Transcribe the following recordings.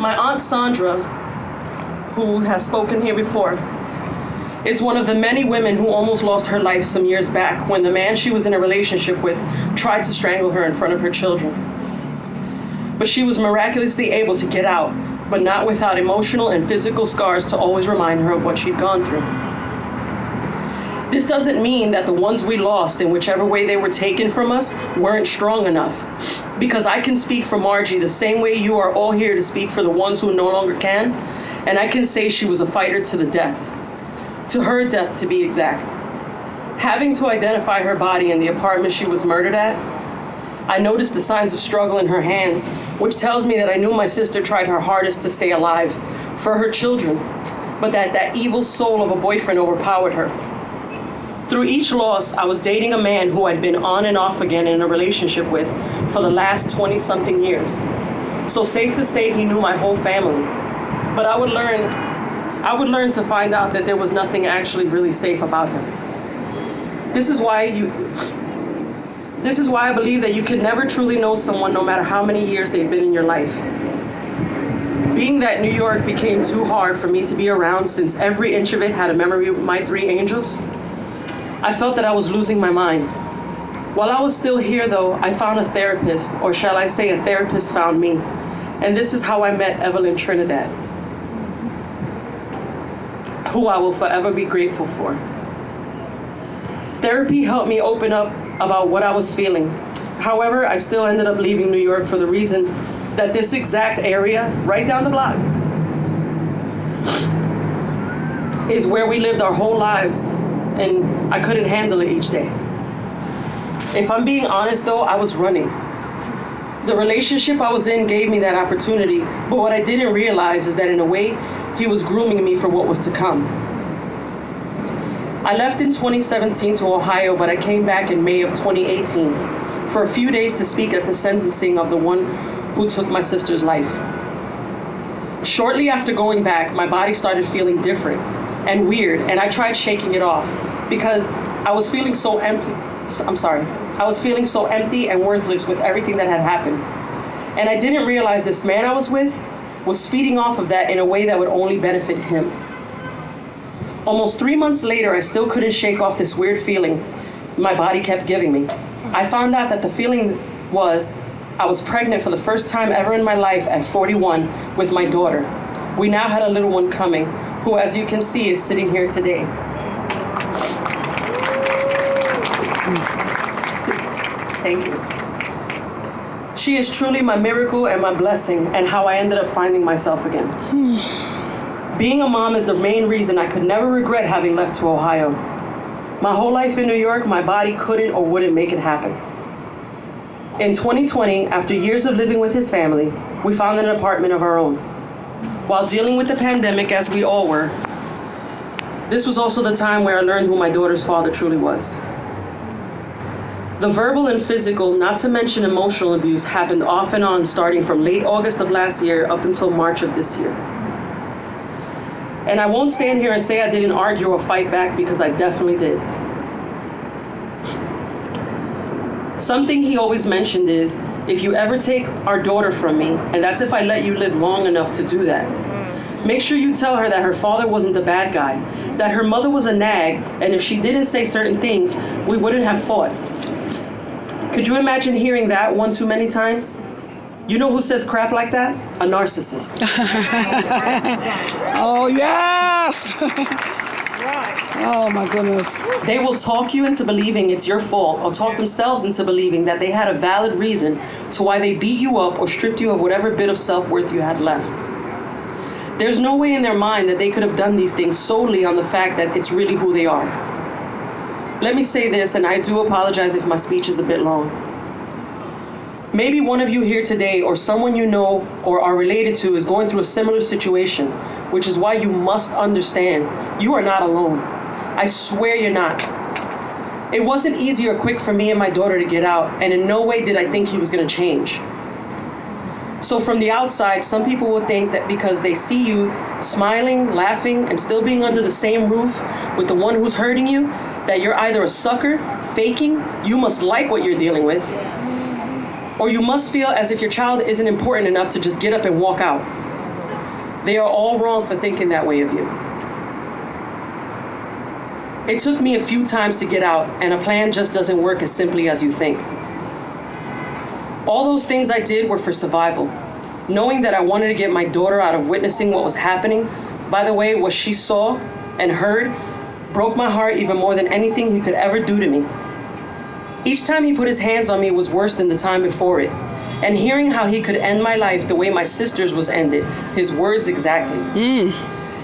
My Aunt Sandra, who has spoken here before, is one of the many women who almost lost her life some years back when the man she was in a relationship with tried to strangle her in front of her children. But she was miraculously able to get out, but not without emotional and physical scars to always remind her of what she'd gone through. This doesn't mean that the ones we lost, in whichever way they were taken from us, weren't strong enough. Because I can speak for Margie the same way you are all here to speak for the ones who no longer can, and I can say she was a fighter to the death. To her death, to be exact. Having to identify her body in the apartment she was murdered at, I noticed the signs of struggle in her hands, which tells me that I knew my sister tried her hardest to stay alive for her children, but that evil soul of a boyfriend overpowered her. Through each loss, I was dating a man who I'd been on and off again in a relationship with for the last 20-something years. So safe to say he knew my whole family. But I would learn to find out that there was nothing actually really safe about him. This is why I believe that you can never truly know someone no matter how many years they've been in your life. Being that New York became too hard for me to be around since every inch of it had a memory of my 3 angels, I felt that I was losing my mind. While I was still here though, I found a therapist, or shall I say a therapist found me. And this is how I met Evelyn Trinidad, who I will forever be grateful for. Therapy helped me open up about what I was feeling. However, I still ended up leaving New York for the reason that this exact area, right down the block, is where we lived our whole lives, and I couldn't handle it each day. If I'm being honest though, I was running. The relationship I was in gave me that opportunity, but what I didn't realize is that in a way, he was grooming me for what was to come. I left in 2017 to Ohio, but I came back in May of 2018 for a few days to speak at the sentencing of the one who took my sister's life. Shortly after going back, my body started feeling different and weird, and I tried shaking it off because I was feeling so empty. I was feeling so empty and worthless with everything that had happened. And I didn't realize this man I was with was feeding off of that in a way that would only benefit him. Almost 3 months later, I still couldn't shake off this weird feeling my body kept giving me. I found out that the feeling was I was pregnant for the first time ever in my life at 41 with my daughter. We now had a little one coming, who, as you can see, is sitting here today. Thank you. She is truly my miracle and my blessing, and how I ended up finding myself again. Being a mom is the main reason I could never regret having left to Ohio. My whole life in New York, my body couldn't or wouldn't make it happen. In 2020, after years of living with his family, we found an apartment of our own. While dealing with the pandemic, as we all were, this was also the time where I learned who my daughter's father truly was. The verbal and physical, not to mention emotional abuse, happened off and on starting from late August of last year up until March of this year. And I won't stand here and say I didn't argue or fight back, because I definitely did. Something he always mentioned is, if you ever take our daughter from me, and that's if I let you live long enough to do that, make sure you tell her that her father wasn't the bad guy, that her mother was a nag, and if she didn't say certain things, we wouldn't have fought. Could you imagine hearing that one too many times? You know who says crap like that? A narcissist. Oh, yes! Oh, my goodness. They will talk you into believing it's your fault, or talk themselves into believing that they had a valid reason to why they beat you up or stripped you of whatever bit of self-worth you had left. There's no way in their mind that they could have done these things solely on the fact that it's really who they are. Let me say this, and I do apologize if my speech is a bit long. Maybe one of you here today, or someone you know or are related to, is going through a similar situation, which is why you must understand you are not alone. I swear you're not. It wasn't easy or quick for me and my daughter to get out, and in no way did I think he was going to change. So from the outside, some people will think that because they see you smiling, laughing, and still being under the same roof with the one who's hurting you, that you're either a sucker, faking, you must like what you're dealing with, or you must feel as if your child isn't important enough to just get up and walk out. They are all wrong for thinking that way of you. It took me a few times to get out, and a plan just doesn't work as simply as you think. All those things I did were for survival. Knowing that I wanted to get my daughter out of witnessing what was happening, by the way, what she saw and heard, broke my heart even more than anything he could ever do to me. Each time he put his hands on me was worse than the time before it. And hearing how he could end my life the way my sister's was ended, his words exactly,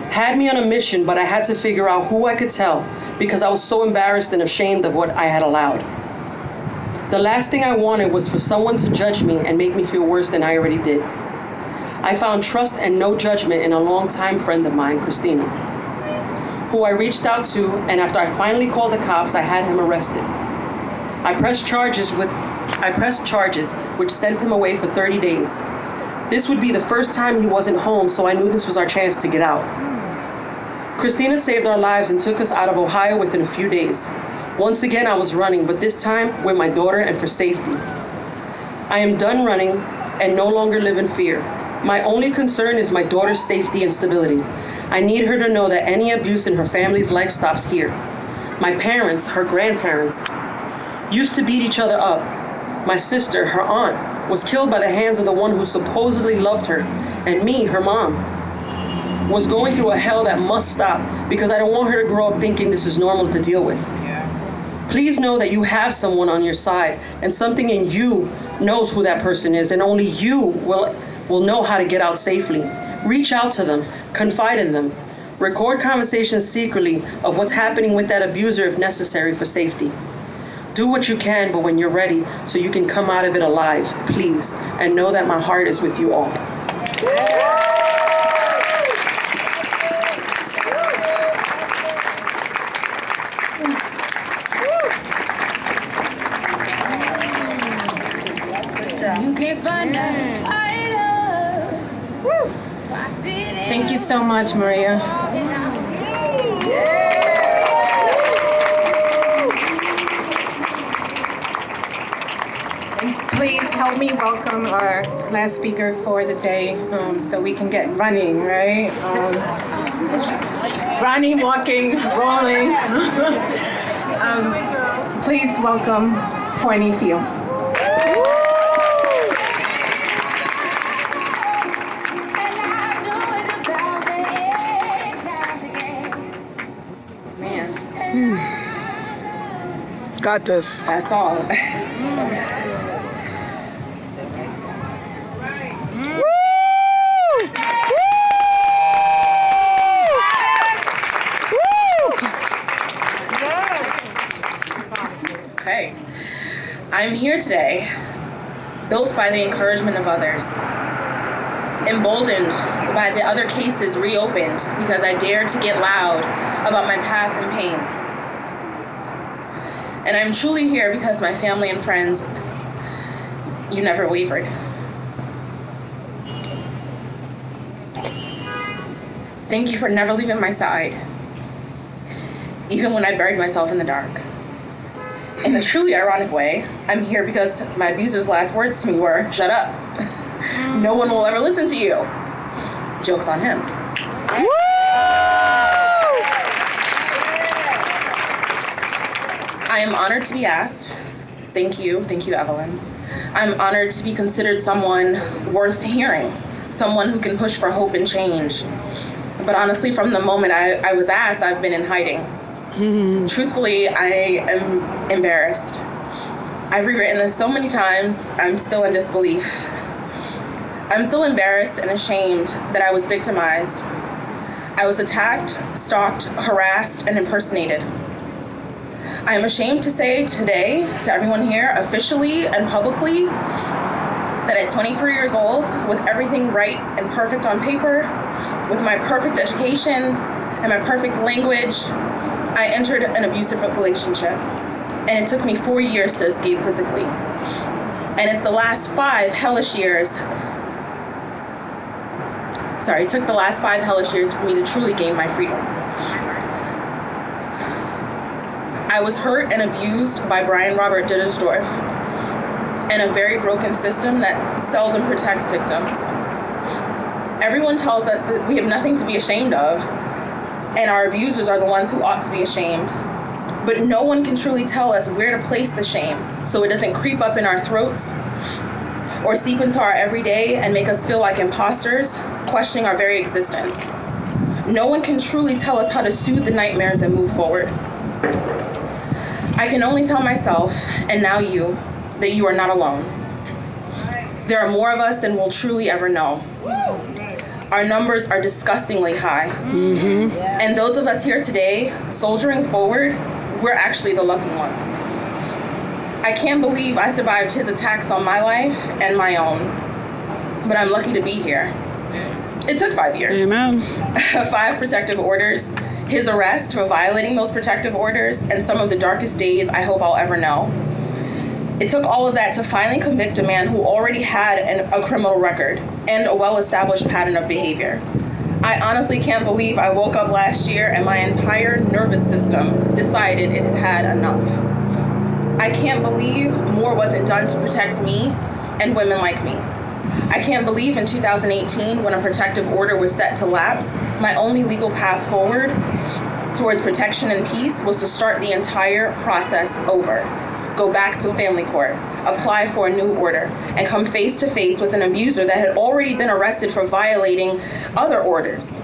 had me on a mission, but I had to figure out who I could tell because I was so embarrassed and ashamed of what I had allowed. The last thing I wanted was for someone to judge me and make me feel worse than I already did. I found trust and no judgment in a longtime friend of mine, Christina, who I reached out to, and after I finally called the cops, I had him arrested. I pressed charges, which sent him away for 30 days. This would be the first time he wasn't home, so I knew this was our chance to get out. Christina saved our lives and took us out of Ohio within a few days. Once again, I was running, but this time with my daughter and for safety. I am done running and no longer live in fear. My only concern is my daughter's safety and stability. I need her to know that any abuse in her family's life stops here. My parents, her grandparents, used to beat each other up. My sister, her aunt, was killed by the hands of the one who supposedly loved her. And me, her mom, was going through a hell that must stop because I don't want her to grow up thinking this is normal to deal with. Please know that you have someone on your side and something in you knows who that person is, and only you will know how to get out safely. Reach out to them, confide in them, record conversations secretly of what's happening with that abuser if necessary for safety. Do what you can, but when you're ready, so you can come out of it alive, please, and know that my heart is with you all. You can't find out. Thank you so much, Maria. And please help me welcome our last speaker for the day, so we can get running, right? Running, walking, rolling. Please welcome Courtney Fields. Got this. That's all. Okay. I'm here today, built by the encouragement of others, emboldened by the other cases reopened because I dared to get loud about my path and pain. And I'm truly here because my family and friends, you never wavered. Thank you for never leaving my side, even when I buried myself in the dark. In a truly ironic way, I'm here because my abuser's last words to me were, "Shut up. No one will ever listen to you." Joke's on him. I am honored to be asked. Thank you, Evelyn. I'm honored to be considered someone worth hearing, someone who can push for hope and change. But honestly, from the moment I was asked, I've been in hiding. Truthfully, I am embarrassed. I've rewritten this so many times, I'm still in disbelief. I'm still embarrassed and ashamed that I was victimized. I was attacked, stalked, harassed, and impersonated. I am ashamed to say today to everyone here, officially and publicly, that at 23 years old, with everything right and perfect on paper, with my perfect education and my perfect language, I entered an abusive relationship. And it took me 4 years to escape physically. And it's the last 5 hellish years, it took the last 5 hellish years for me to truly gain my freedom. I was hurt and abused by Brian Robert Dittersdorf and a very broken system that seldom protects victims. Everyone tells us that we have nothing to be ashamed of, and our abusers are the ones who ought to be ashamed. But no one can truly tell us where to place the shame so it doesn't creep up in our throats or seep into our everyday and make us feel like imposters, questioning our very existence. No one can truly tell us how to soothe the nightmares and move forward. I can only tell myself, and now you, that you are not alone. There are more of us than we'll truly ever know. Our numbers are disgustingly high. And those of us here today, soldiering forward, we're actually the lucky ones. I can't believe I survived his attacks on my life and my own, but I'm lucky to be here. It took 5 years. Amen. 5 protective orders, his arrest for violating those protective orders, and some of the darkest days I hope I'll ever know. It took all of that to finally convict a man who already had a criminal record and a well-established pattern of behavior. I honestly can't believe I woke up last year and my entire nervous system decided it had enough. I can't believe more wasn't done to protect me and women like me. I can't believe in 2018, when a protective order was set to lapse, my only legal path forward towards protection and peace was to start the entire process over. Go back to family court, apply for a new order, and come face to face with an abuser that had already been arrested for violating other orders.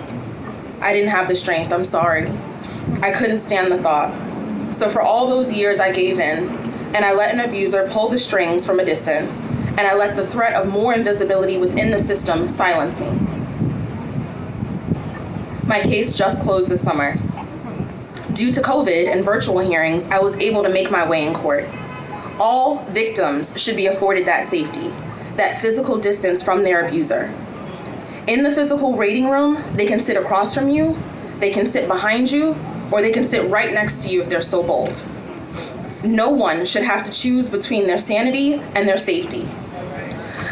I didn't have the strength, I'm sorry. I couldn't stand the thought. So for all those years I gave in, and I let an abuser pull the strings from a distance, and I let the threat of more invisibility within the system silence me. My case just closed this summer. Due to COVID and virtual hearings, I was able to make my way in court. All victims should be afforded that safety, that physical distance from their abuser. In the physical waiting room, they can sit across from you, they can sit behind you, or they can sit right next to you if they're so bold. No one should have to choose between their sanity and their safety.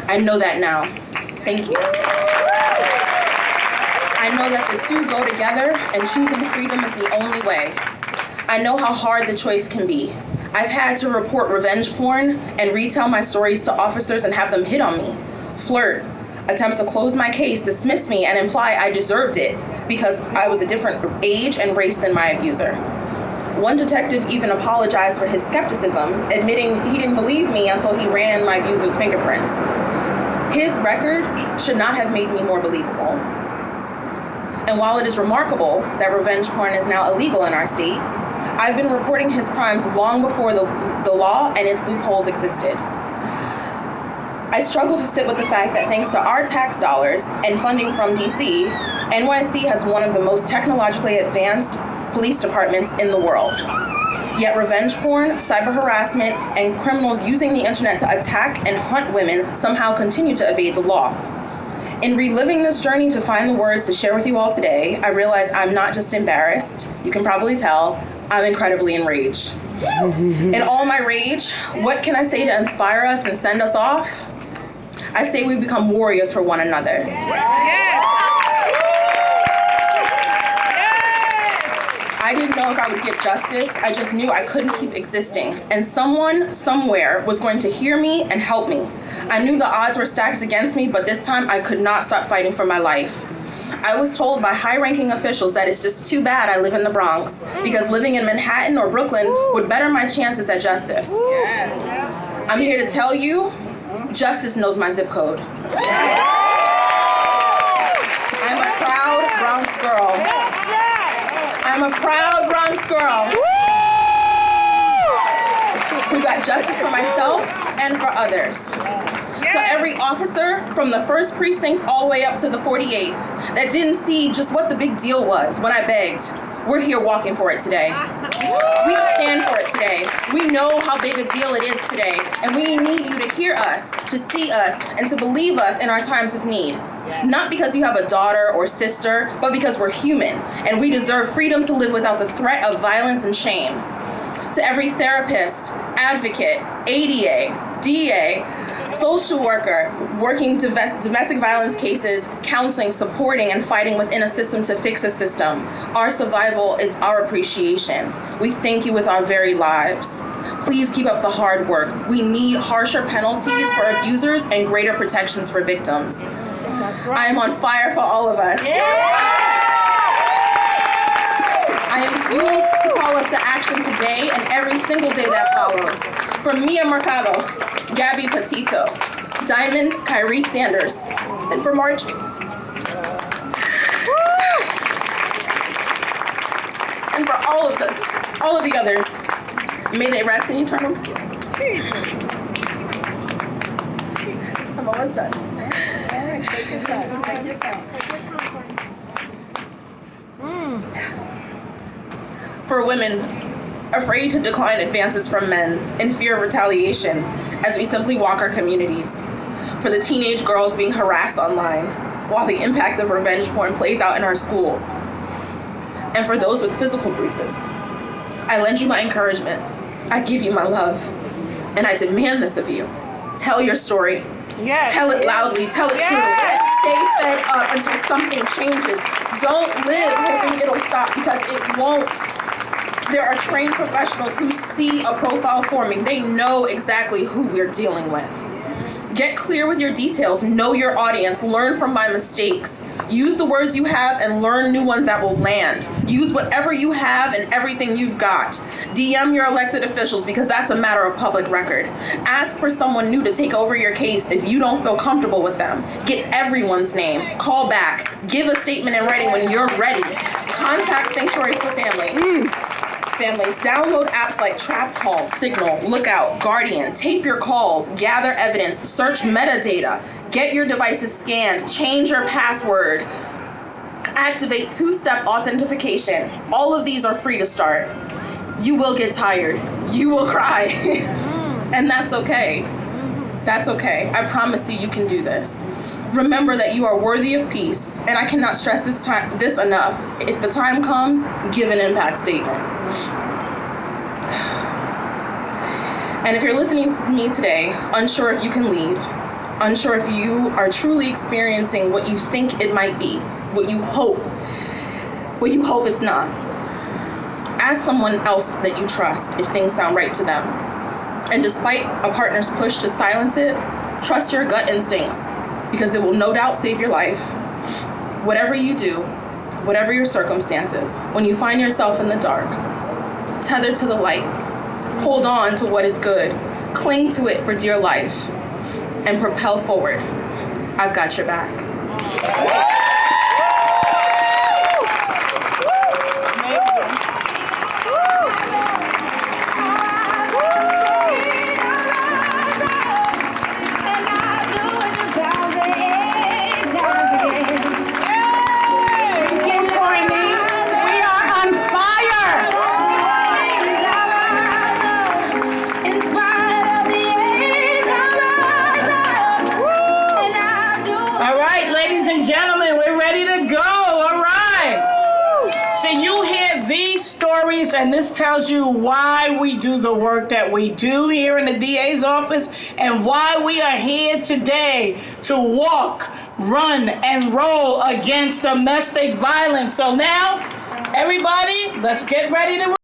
I know that now. Thank you. I know that the two go together, and choosing freedom is the only way. I know how hard the choice can be. I've had to report revenge porn and retell my stories to officers and have them hit on me, flirt, attempt to close my case, dismiss me, and imply I deserved it because I was a different age and race than my abuser. One detective even apologized for his skepticism, admitting he didn't believe me until he ran my abuser's fingerprints. His record should not have made me more believable. And while it is remarkable that revenge porn is now illegal in our state, I've been reporting his crimes long before the law and its loopholes existed. I struggle to sit with the fact that thanks to our tax dollars and funding from DC, NYC has one of the most technologically advanced police departments in the world. Yet revenge porn, cyber harassment, and criminals using the internet to attack and hunt women somehow continue to evade the law. In reliving this journey to find the words to share with you all today, I realize I'm not just embarrassed. You can probably tell, I'm incredibly enraged. In all my rage, what can I say to inspire us and send us off? I say we become warriors for one another. I didn't know if I would get justice. I just knew I couldn't keep existing. And someone, somewhere, was going to hear me and help me. I knew the odds were stacked against me, but this time I could not stop fighting for my life. I was told by high-ranking officials that it's just too bad I live in the Bronx, because living in Manhattan or Brooklyn would better my chances at justice. I'm here to tell you, justice knows my zip code. I'm a proud Bronx girl. I'm a proud Bronx girl who got justice for myself and for others. So every officer from the 1st precinct all the way up to the 48th that didn't see just what the big deal was when I begged, we're here walking for it today. We stand for it today. We know how big a deal it is today, and we need you to hear us, to see us, and to believe us in our times of need. Not because you have a daughter or sister, but because we're human, and we deserve freedom to live without the threat of violence and shame. To every therapist, advocate, ADA, DA, social worker, working domestic violence cases, counseling, supporting, and fighting within a system to fix a system. Our survival is our appreciation. We thank you with our very lives. Please keep up the hard work. We need harsher penalties for abusers and greater protections for victims. I am on fire for all of us. I am fueled to call us to action today and every single day that follows. From Mia Mercado, Gabby Petito, Diamond Kyrie Sanders, and for Margie. And for all of us, all of the others, may they rest in eternal peace. I'm almost done. For women afraid to decline advances from men in fear of retaliation as we simply walk our communities. For the teenage girls being harassed online while the impact of revenge porn plays out in our schools. And for those with physical bruises, I lend you my encouragement. I give you my love. And I demand this of you. Tell your story. Yes. Tell it loudly. Tell it true. Stay fed up until something changes. Don't live hoping it'll stop, because it won't. There are trained professionals who see a profile forming. They know exactly who we're dealing with. Get clear with your details. Know your audience. Learn from my mistakes. Use the words you have and learn new ones that will land. Use whatever you have and everything you've got. DM your elected officials, because that's a matter of public record. Ask for someone new to take over your case if you don't feel comfortable with them. Get everyone's name. Call back. Give a statement in writing when you're ready. Contact Sanctuaries for Families. Download apps like Trap Call, Signal, Lookout, Guardian. Tape your calls, gather evidence, search metadata, get your devices scanned, change your password, activate two-step authentication. All of these are free to start. You will get tired. You will cry. And that's okay. That's okay. I promise you, you can do this. Remember that you are worthy of peace, and I cannot stress this enough. If the time comes, give an impact statement. And if you're listening to me today, unsure if you can leave, unsure if you are truly experiencing what you think it might be, what you hope it's not, ask someone else that you trust if things sound right to them. And despite a partner's push to silence it, trust your gut instincts, because it will no doubt save your life. Whatever you do, whatever your circumstances, when you find yourself in the dark, tether to the light. Hold on to what is good. Cling to it for dear life. And propel forward. I've got your back. And this tells you why we do the work that we do here in the DA's office, and why we are here today to walk, run, and roll against domestic violence. So now, everybody, let's get ready to